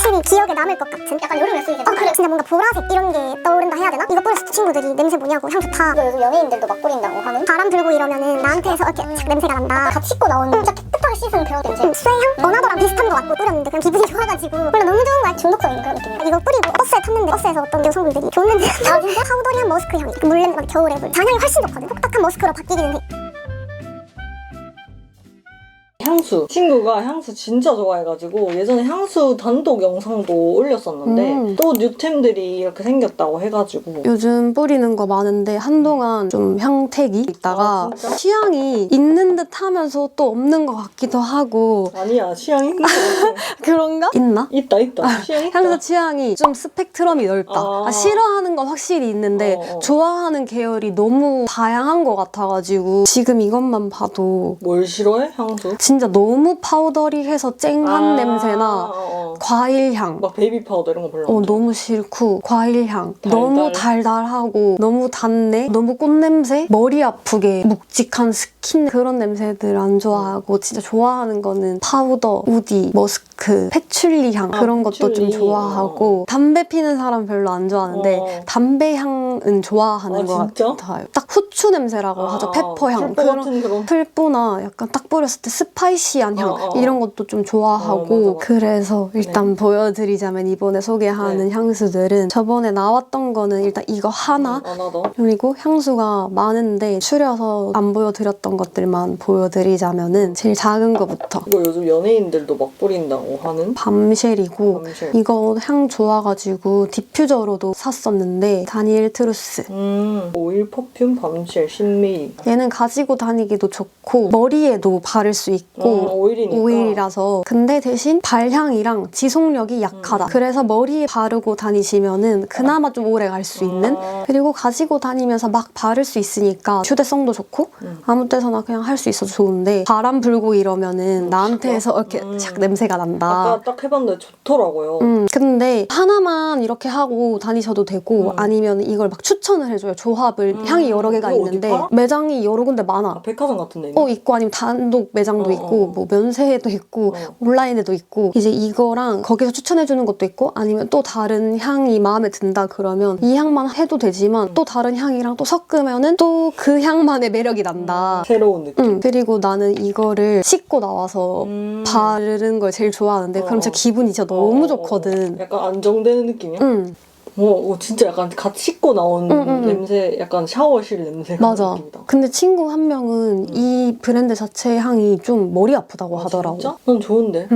확실히 기억에 남을 것 같은 약간 여름에 쓰이게 그래 진짜 뭔가 보라색 이런 게 떠오른다 해야 되나? 이거 뿌렸을 때 친구들이 냄새 뭐냐고 향 좋다. 이거 요즘 연예인들도 막 뿌린다고 하는? 바람 불고 이러면은 나한테서 이렇게 착 냄새가 난다. 같이 씻고 나온 진짜 깨끗하게 씻은 그런 냄새. 수혜향? 어나더랑 비슷한 거 같고 뿌렸는데 그냥 기분이 좋아가지고 몰라 너무 좋은 거야. 중독적인 그런 느낌이야. 이거 뿌리고 버스에 탔는데 버스에서 어떤 여성분들이 좋은 냄새 아 진짜? 파우더리한 머스크 향이 물 냄새 막 겨울에 물 잔향이 훨씬 좋거든. 똑딱한 머스크로 바뀌기는 해. 향수. 친구가 향수 진짜 좋아해가지고 예전에 향수 단독 영상도 올렸었는데 또 뉴템들이 이렇게 생겼다고 해가지고 요즘 뿌리는 거 많은데 한동안 좀 향택이 있다가 취향이 있는 듯 하면서 또 없는 것 같기도 하고 아니야 취향 있는 거 같아. 그런가? 있나? 있다 취향 있다. 향수 취향이 좀 스펙트럼이 넓다. 싫어하는 건 확실히 있는데 좋아하는 계열이 너무 다양한 것 같아가지고 지금 이것만 봐도 뭘 싫어해? 향수? 진짜 너무 파우더리해서 쨍한 냄새나 과일향 막 베이비 파우더 이런 거 별로 안 좋아. 너무 싫고 과일향 달달. 너무 달달하고 너무 단내 너무 꽃냄새 머리 아프게 묵직한 스킨 그런 냄새들 안 좋아하고 진짜 좋아하는 거는 파우더, 우디, 머스크, 패출리 향 그런 것도 좀 좋아하고 담배 피는 사람 별로 안 좋아하는데 담배 향은 좋아하는 것 진짜? 같아요. 딱 후추 냄새라고 하죠. 페퍼 향 페퍼 같은 그런 풀뿌나 약간 딱 뿌렸을 때 스파이시한 향 이런 것도 좀 좋아하고 맞아. 그래서 일단 보여드리자면 이번에 소개하는 향수들은 저번에 나왔던 거는 일단 이거 하나 어나더. 그리고 향수가 많은데 추려서 안 보여드렸던 것들만 보여드리자면은 제일 작은 거부터 이거 요즘 연예인들도 막 뿌린다고 하는 밤쉘이고 밤쉘. 이거 향 좋아가지고 디퓨저로도 샀었는데 다니엘 트루스 오일 퍼퓸 밤쉘 신미. 얘는 가지고 다니기도 좋고 머리에도 바를 수 있고 오일이니까. 오일이라서 근데 대신 발향이랑 지속력이 약하다. 그래서 머리에 바르고 다니시면은 그나마 좀 오래 갈 수 있는 그리고 가지고 다니면서 막 바를 수 있으니까 휴대성도 좋고 아무 때서나 그냥 할 수 있어서 좋은데 바람 불고 이러면은 나한테서 이렇게 샥 냄새가 난다. 아까 딱 해봤는데 좋더라고요. 근데 하나만 이렇게 하고 다니셔도 되고 아니면 이걸 막 추천을 해줘요. 조합을 향이 여러 개가 이거 어디 있는데 팔아? 매장이 여러 군데 많아. 백화점 같은 데 있나? 있고 아니면 단독 매장도 있고 뭐 면세에도 있고 온라인에도 있고 이제 이거랑 거기서 추천해주는 것도 있고 아니면 또 다른 향이 마음에 든다 그러면 이 향만 해도 되지만 또 다른 향이랑 또 섞으면은 또 그 향만의 매력이 난다. 새로운 느낌. 그리고 나는 이거를 씻고 나와서 바르는 걸 제일 좋아하는데 그럼 진짜 기분이 진짜 너무 좋거든. 약간 안정되는 느낌이야? 진짜 약간 갓 씻고 나온 냄새, 약간 샤워실 냄새 같은 맞아. 느낌이다. 근데 친구 한 명은 이 브랜드 자체의 향이 좀 머리 아프다고 하더라고. 진짜? 난 좋은데?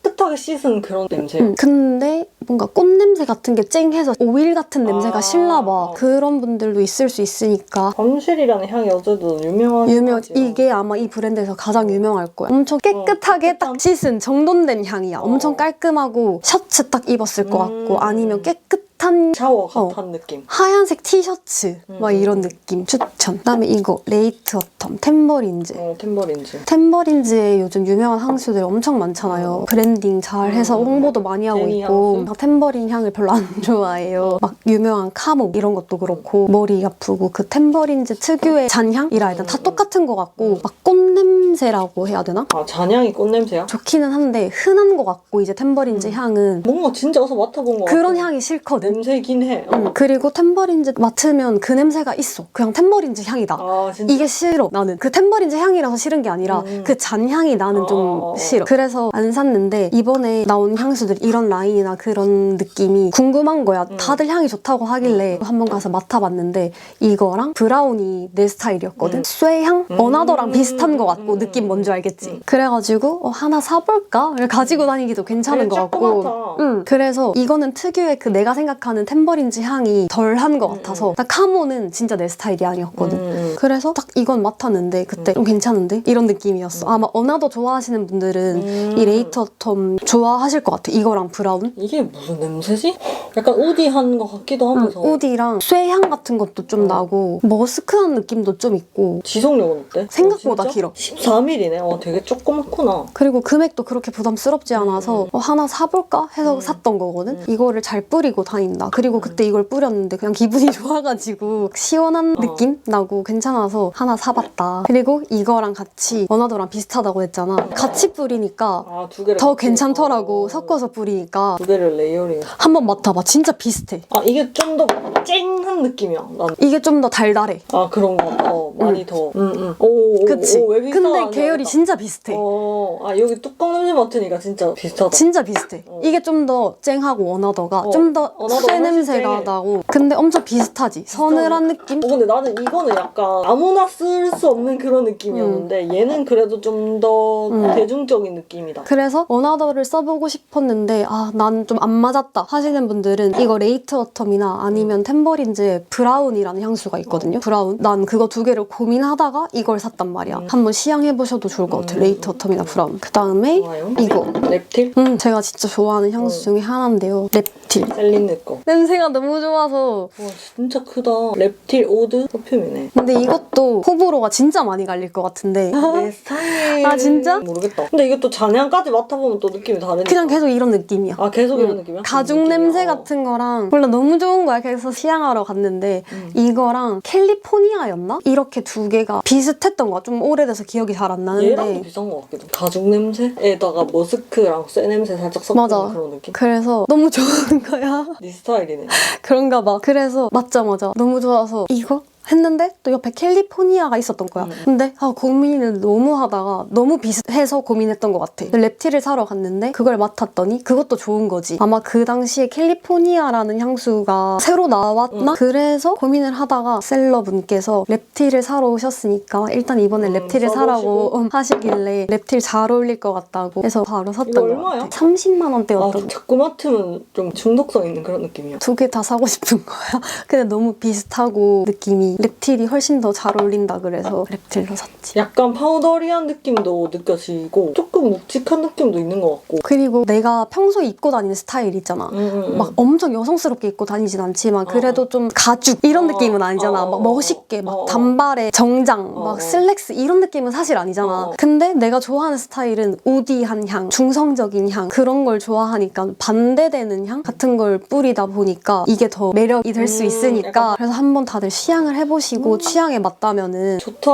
깨끗하게 씻은 그런 냄새. 근데 뭔가 꽃냄새 같은 게 쨍해서 오일 같은 냄새가 실나봐. 그런 분들도 있을 수 있으니까. 밤쉘이라는 향이 어쨌든 유명하지. 이게 아마 이 브랜드에서 가장 유명할 거야. 엄청 깨끗하게 딱 씻은 정돈된 향이야. 엄청 깔끔하고 셔츠 딱 입었을 것 같고 아니면 깨끗한 샤워 같은 느낌. 하얀색 티셔츠 막 이런 느낌 추천. 그다음에 이거 레이트 어텀 템버린즈. 템버린즈. 템버린즈에 요즘 유명한 향수들 엄청 많잖아요. 브랜딩 잘 해서 홍보도 많이 하고 제니 있고 향수? 막 템버린 향을 별로 안 좋아해요. 막 유명한 카모 이런 것도 그렇고 머리 아프고 그 템버린즈 특유의 잔향이라 해야 되나? 다 똑같은 것 같고 막 꽃냄새라고 해야 되나? 잔향이 꽃냄새야? 좋기는 한데 흔한 것 같고 이제 템버린즈 향은 뭔가 진짜 어서 맡아본 것 같아. 그런 향이 싫거든. 냄새긴 해. 그리고 템버린즈 맡으면 그 냄새가 있어. 그냥 템버린즈 향이다. 진짜? 이게 싫어. 나는 그 템버린즈 향이라서 싫은 게 아니라 그 잔향이 나는 좀 싫어. 그래서 안 샀는데 이번에 나온 향수들 이런 라인이나 그런 느낌이 궁금한 거야. 다들 향이 좋다고 하길래 한번 가서 맡아봤는데 이거랑 브라운이 내 스타일이었거든. 쇠향? 어나더랑 비슷한 것 같고 느낌 뭔지 알겠지? 그래가지고 하나 사볼까? 가지고 다니기도 괜찮은 것 같고 그래서 이거는 특유의 그 내가 생각하는 템버린즈 향이 덜한 것 같아서 딱 카모는 진짜 내 스타일이 아니었거든. 그래서 딱 이건 맡았는데 그때 좀 괜찮은데? 이런 느낌이었어. 아마 어나더 좋아하시는 분들은 이 레이트 어텀 좋아하실 것 같아. 이거랑 브라운. 이게 무슨 냄새지? 약간 우디한 것 같기도 하면서. 우디랑 쇠향 같은 것도 좀 나고 머스크한 느낌도 좀 있고. 지속력은 어때? 생각보다 진짜? 길어. 14mm네. 되게 조그맣구나. 그리고 금액도 그렇게 부담스럽지 않아서 하나 사볼까 해서 샀던 거거든. 이거를 잘 뿌리고 다닌다. 그리고 그때 이걸 뿌렸는데 그냥 기분이 좋아가지고 시원한 느낌 나고 괜찮아서 하나 사봤다. 그리고 이거랑 같이 원하더랑 비슷하다고 했잖아. 같이 뿌리니까 두 개를 더 같이 괜찮더라고. 섞어서 뿌리니까. 두 개를 레이어링. 한번 맡아봐. 진짜 비슷해. 이게 좀 더 쨍한 느낌이야. 난. 이게 좀 더 달달해. 그런 거 같아. 많이 더. 오, 그치? 왜 비슷하다 근데 하는지 계열이 알겠다. 진짜 비슷해. 여기 뚜껑 냄새 맡으니까 진짜 비슷하다. 진짜 비슷해. 이게 좀 더 쨍하고 원하더가 좀 더 원하더가 쇠 훨씬 냄새가 쨍해. 나고. 근데 엄청 비슷하지. 서늘한 느낌? 근데 나는 이거는 약간 아무나 쓸 수 없는 그런 느낌이었는데 얘는 그래도 좀 더 대중적인 느낌이다. 그래서 원하더를 써보고 싶었는데 난 좀 안 맞았다 하시는 분들은 이거 레이트 어텀이나 아니면 템버린즈의 브라운이라는 향수가 있거든요. 브라운. 난 그거 두 개를 고민하다가 이걸 샀단 말이야. 한번 시향해보셔도 좋을 것 같아. 레이트 어텀이나 브라운. 그 다음에 좋아요. 이거. 랩틸? 제가 진짜 좋아하는 향수 중에 하나인데요. 랩틸. 셀린느 거. 냄새가 너무 좋아서. 와 진짜 크다. 랩틸 오드 퍼퓸이네. 근데 이것도 호불호가 진짜 많이 갈릴 것 같은데. 내 스타일. 진짜? 모르겠다. 근데 이것도 잔향까지 맡아보면 또 느낌이 다르니까. 그냥 계속 이런 느낌이야. 계속 이런 느낌이야? 가죽 느낌이야. 냄새 같은 거랑 몰라 너무 좋은 거야. 그래서 시향하러 갔는데 이거랑 캘리포니아였나? 이렇게 두 개가 비슷했던 거야. 좀 오래돼서 기억이 잘 안 나는데. 얘랑도 비슷한 것 같기도. 가죽 냄새에다가 머스크랑 쇠 냄새 살짝 섞은 맞아. 그런 느낌? 그래서 너무 좋은 거야. 네 스타일이네. 그런가 봐. 그래서 맞자마자 너무 좋아서 이거? 했는데 또 옆에 캘리포니아가 있었던 거야. 근데 고민을 너무 하다가 너무 비슷해서 고민했던 것 같아. 랩틸을 사러 갔는데 그걸 맡았더니 그것도 좋은 거지. 아마 그 당시에 캘리포니아라는 향수가 새로 나왔나? 그래서 고민을 하다가 셀러분께서 랩틸을 사러 오셨으니까 일단 이번에 랩틸을 사라고 하시길래 랩틸 잘 어울릴 것 같다고 해서 바로 샀던 이거 것 얼마야? 같아. 30만 원대였던 자꾸 맡으면 좀 중독성 있는 그런 느낌이야. 두 개 다 사고 싶은 거야. 근데 너무 비슷하고 느낌이 랩틸이 훨씬 더 잘 어울린다 그래서 랩틸로 샀지. 약간 파우더리한 느낌도 느껴지고 조금 묵직한 느낌도 있는 것 같고. 그리고 내가 평소에 입고 다니는 스타일 있잖아. 막 엄청 여성스럽게 입고 다니진 않지만 그래도 좀 가죽 이런 느낌은 아니잖아. 막 멋있게 막 단발에 정장 막 슬랙스 이런 느낌은 사실 아니잖아. 근데 내가 좋아하는 스타일은 우디한 향, 중성적인 향 그런 걸 좋아하니까 반대되는 향 같은 걸 뿌리다 보니까 이게 더 매력이 될 수 있으니까 약간 그래서 한번 다들 시향을 해보시고 취향에 맞다면은 좋다.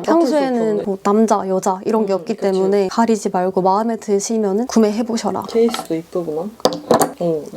향수에는 뭐 남자, 여자 이런 게 없기 그치. 때문에 가리지 말고 마음에 드시면은 구매해보셔라. 케이스도 이쁘구만.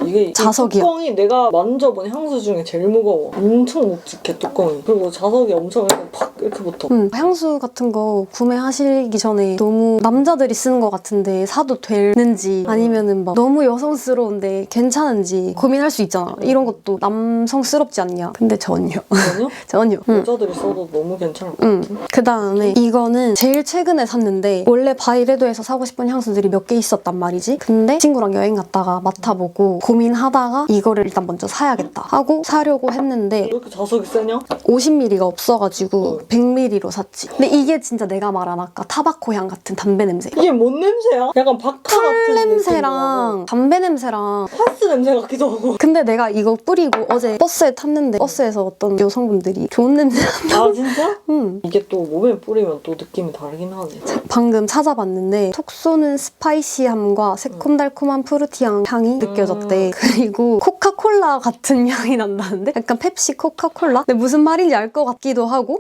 이게 자석이야. 뚜껑이 내가 만져본 향수 중에 제일 무거워. 엄청 묵직해 뚜껑이. 그리고 자석이 엄청 이렇게 팍 이렇게 붙어. 향수 같은 거 구매하시기 전에 너무 남자들이 쓰는 것 같은데 사도 되는지 아니면은 막 너무 여성스러운데 괜찮은지 고민할 수 있잖아. 이런 것도 남성스럽지 않냐. 근데 전혀. 전혀? 전혀. 여자들이 써도 너무 괜찮을 것 같아. 그 다음에 이거는 제일 최근에 샀는데 원래 바이레도에서 사고 싶은 향수들이 몇 개 있었단 말이지. 근데 친구랑 여행 갔다가 맡아보고 고민하다가 이거를 일단 먼저 사야겠다 하고 사려고 했는데 왜 이렇게 자석이 세냐? 50ml가 없어가지고 100ml로 샀지. 근데 이게 진짜 내가 말한 아까 타바코 향 같은 담배 냄새. 이게 뭔 냄새야? 약간 박하 같은 털 느낌도 냄새랑 담배 냄새랑. 나고 파스 냄새 같기도 하고. 근데 내가 이거 뿌리고 어제 버스에 탔는데 버스에서 어떤 여성분들이 좋은 냄새 난다고. 진짜? 응. 이게 또 몸에 뿌리면 또 느낌이 다르긴 하지. 방금 찾아봤는데 톡 쏘는 스파이시함과 새콤달콤한 프루티향 향이 느껴졌대. 그리고 코카콜라 같은 향이 난다는데? 약간 펩시 코카콜라? 근데 무슨 말인지 알 것 같기도 하고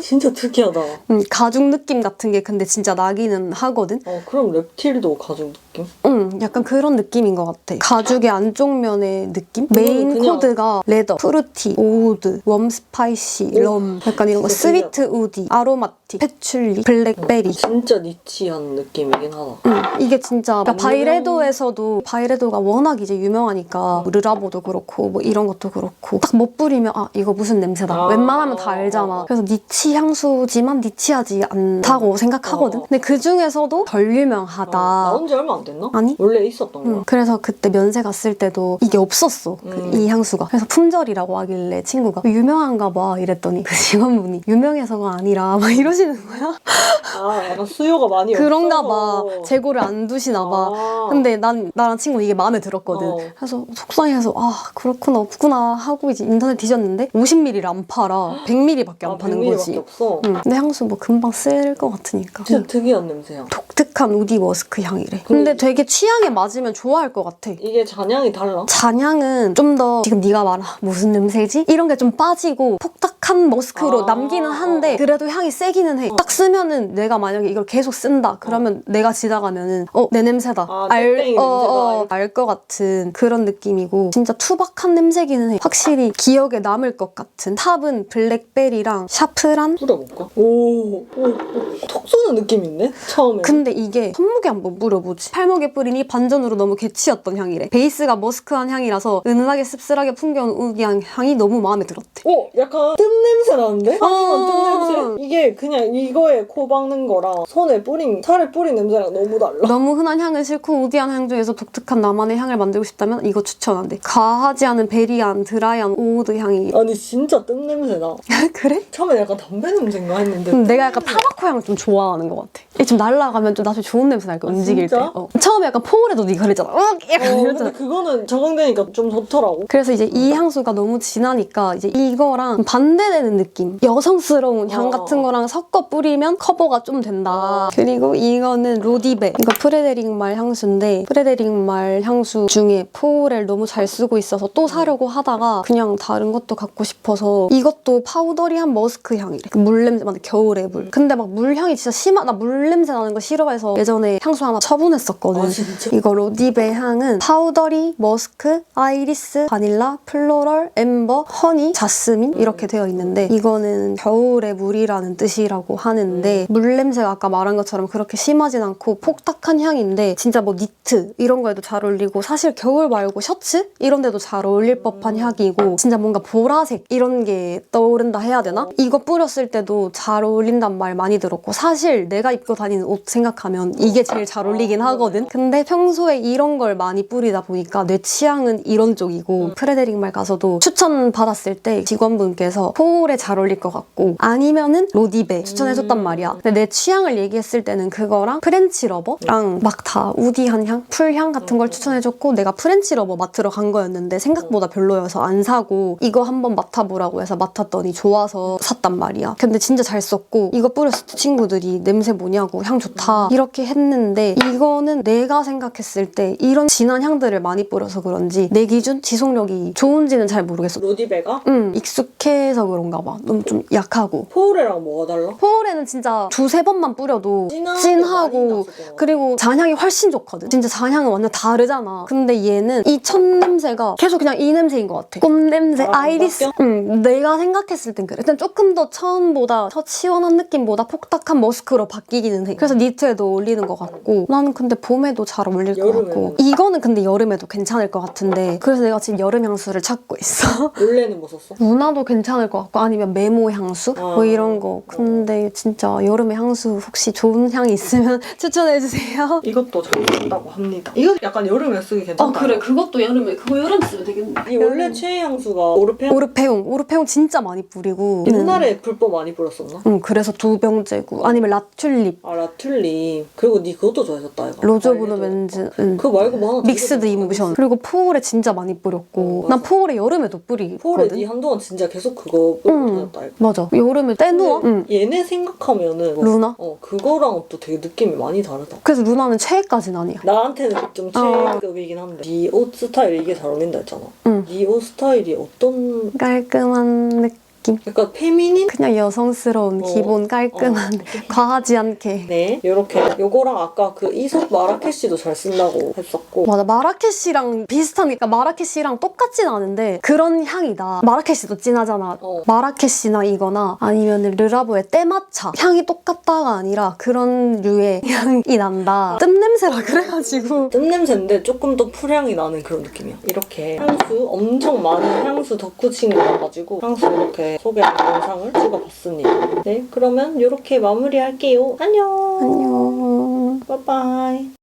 진짜 특이하다. 가죽 느낌 같은 게 근데 진짜 나기는 하거든? 그럼 reptil도 가죽 느낌? 약간 그런 느낌인 것 같아. 가죽의 안쪽 면의 느낌? 메인 그냥- 코드가 레더, 프루티, 오우드, 웜 스파이시, 럼 약간 이런 거 진짜 스위트 우디, 아로마틱, 패출리, 블랙베리. 진짜 니치한 느낌이긴 하다. 이게 진짜 그러니까 바이레도에서도 바이레도가 워낙 이제 유명하니까 르라보도 그렇고 뭐 이런 것도 그렇고 딱 못 뿌리면 이거 무슨 냄새다. 웬만하면 다 알잖아. 그래서 니치 향수지만 니치하지 않다고 생각하거든. 근데 그 중에서도 덜 유명하다. 나온 지 얼마 안 됐나? 아니? 원래 있었던 거야. 그래서 그때 면세 갔을 때도 이게 없었어. 이 향수가. 그래서 품절이라고 하길래 친구가 유명한가 봐 이랬더니 그 직원분이 유명해서가 아니라 막 이러시는 거야. 아, 약간 수요가 많이 그런가 봐. 없어서. 재고를 안 두시나 봐. 아. 근데 나랑 친구는 이게 마음에 들었거든. 그래서 속상해서 그렇구나 없구나 하고 이제 인터넷 뒤졌는데 50ml를 안 팔아. 100ml밖에 안 파는 100ml 거지. 밖에 없어. 근데 향수 뭐 금방 쓸 것 같으니까. 진짜 특이한 냄새야. 독특한 우디 머스크 향이래. 근데 되게 취향에 맞으면 좋아할 것 같아. 이게 잔향이 달라? 잔향은 좀 더 지금 네가 말한 무슨 냄새지? 이런 게 좀 빠지고 폭닥한 머스크로 남기는 한데 그래도 향이 세기는 해. 딱 쓰면은 내가 만약에 이걸 계속 쓴다 그러면 내가 지나가면은 내 냄새다. 땡땡이 냄새다. 알 것 같은 그런 느낌이고 진짜 투박한 냄새기는 해. 확실히 기억에 남을 것 같은. 탑은 블랙베리랑 샤프란? 뿌려볼까? 오, 톡 쏘는 느낌 있네? 처음에. 근데 이게 손목에 한번 뿌려보지. 팔목에 뿌리니 반전으로 너무 개취였던 향이래. 베이스가 머스크한 향이라서 은은하게 씁쓸하게 풍겨온 우디한 향이 너무 마음에 들었대. 약간 뜸 냄새 나는데? 뜸 냄새? 이게 그냥 이거에 코 박는 거랑 손에 뿌린, 살에 뿌린 냄새랑 너무 달라. 너무 흔한 향은 싫고 우디한 향 중에서 독특한 나만의 향을 만들고 싶다면 이거 추천한대. 과하지 않은 베리한 드라이한 오우드 향이. 아니 진짜 뜸 냄새 나. 그래? 처음에 약간 담배 냄새인가 했는데 내가 약간 타바코 향을 좀 좋아하는 것 같아. 이게 좀 날아가면 좀 나중에 좋은 냄새 날까 움직일 때. 진짜? 처음에 약간 포울에도 네가 그랬잖아. 약간 이랬잖아. 근데 그거는 적응되니까 좀 좋더라고. 그래서 이제 이 향수가 너무 진하니까 이제 이거랑 반대되는 느낌, 여성스러운 향 같은 거랑 섞어 뿌리면 커버가 좀 된다. 그리고 이거는 로디베, 이거 프레데릭 말 향수인데 프레데릭 말 향수 중에 포울을 너무 잘 쓰고 있어서 또 사려고 하다가 그냥 다른 것도 갖고 싶어서 이것도 파우더리한 머스크 향이래. 물 냄새, 맞아, 겨울의 물. 근데 막 물 향이 진짜 심하. 나 물 냄새 나는 거 싫어해서 예전에 향수 하나 처분했었거든. 아 진짜? 이거 로디베 향은 파우더리, 머스크, 아이리스, 바닐라, 플로럴, 엠버, 허니, 자스민 이렇게 되어 있는데 이거는 겨울의 물이라는 뜻이라고 하는데 물 냄새가 아까 말한 것처럼 그렇게 심하진 않고 폭닥한 향인데 진짜 뭐 니트 이런 거에도 잘 어울리고 사실 겨울 말고 셔츠 이런 데도 잘 어울릴 법한 향이고 진짜 뭔가 보라색 이런 게 떠오른다 해야 되나? 이거 뿌렸을 때도 잘 어울린단 말 많이 들었고 사실 내가 입고 다니는 옷 생각하면 이게 제일 잘 어울리긴 하거든. 근데 평소에 이런 걸 많이 뿌리다 보니까 내 취향은 이런 쪽이고 프레데릭 말 가서도 추천 받았을 때 직원분께서 포울에 잘 어울릴 것 같고 아니면은 로디베 추천해줬단 말이야. 근데 내 취향을 얘기했을 때는 그거랑 프렌치 러버랑 막 다 우디한 향, 풀향 같은 걸 추천해줬고 내가 프렌치 러버 맡으러 간 거였는데 생각보다 별로여서 안 사고 이거 한번 맡아보라고 해서 맡았더니 좋아서 샀단 말이야. 근데 진짜 잘 썼고 이거 뿌렸을 때 친구들이 냄새 뭐냐고 향 좋다 이렇게 했는데 이거는 내가 생각했을 때 이런 진한 향들을 많이 뿌려서 그런지 내 기준 지속력이 좋은지는 잘 모르겠어. 로디베가? 익숙해서 그런가 봐. 너무 좀 약하고. 포울이랑 뭐가 달라? 포울에는 진짜 두세 번만 뿌려도 진하게 진하고 많이 났을 것 같아. 그리고 잔향이 훨씬 좋거든. 진짜 잔향은 완전 다르잖아. 근데 얘는 이 첫 냄새가 계속 그냥 이 냄새인 것 같아. 꽃 냄새, 아이리스. 내가 생각했을 땐 그래. 일단 조금 더 처음보다 첫 시원한 느낌보다 폭닥한 머스크로 바뀌기는 해. 그래서 니트에도 어울리는 것 같고 나는 근데 봄에도 잘 어울릴 것 여름에는? 같고 이거는 근데 여름에도 괜찮을 것 같은데 그래서 내가 지금 여름 향수를 찾고 있어. 원래는 뭐 썼어? 루나도 괜찮을 것 같고 아니면 메모 향수? 뭐 이런 거. 근데 진짜 여름에 향수 혹시 좋은 향이 있으면 추천해주세요. 이것도 잘 쓴다고 합니다. 이거 약간 여름에 쓰기 괜찮다. 그것도 여름에 그거 여름 쓰면 되겠네. 이 원래 최애 향수가 오르페? 오르페옹 진짜 많이 뿌리고 옛날에 불법 많이 뿌렸었나? 그래서 2병째고 아니면 라튤립 아 라튤립. 그리고 니 그것도 좋아했었다 이거. 로즈 오브 맨즈 그거 말고 뭐 하나 믹스드 이모션 그리고 포울에 진짜 많이 뿌렸고 난 포울에 여름에도 뿌리거든. 포울에 니 한동안 진짜 계속 그거 뿌리고 다녔다 이거. 맞아. 여름에 떼누워? 얘네 생각하면은 루나? 그거랑 또 되게 느낌이 많이 다르다. 그래서 루나는 최애까지는 아니야. 나한테는 좀 최애급이긴 한데 니 옷 스타일이 이게 잘 어울린다 했잖아. 니 옷 스타일이 어떤 깔끔한 느낌? 약간 페미닌? 그냥 여성스러운 기본 깔끔한 과하지 않게. 네 요렇게 요거랑 아까 그 이솝 마라케시도 잘 쓴다고 했었고 맞아. 마라케시랑 비슷한 그러니까 마라케시랑 똑같진 않은데 그런 향이다. 마라케시도 진하잖아. 마라케시나 이거나 아니면 르라보의 때마차 향이 똑같다가 아니라 그런 류의 향이 난다. 뜸 냄새라 그래가지고 뜸 냄새인데 조금 더 풀향이 나는 그런 느낌이야. 이렇게 향수 엄청 많은 향수 덕후친 거라가지고 향수 이렇게 소개하는 영상을 찍어봤습니다. 네 그러면 이렇게 마무리할게요. 안녕. 안녕. 빠이빠이.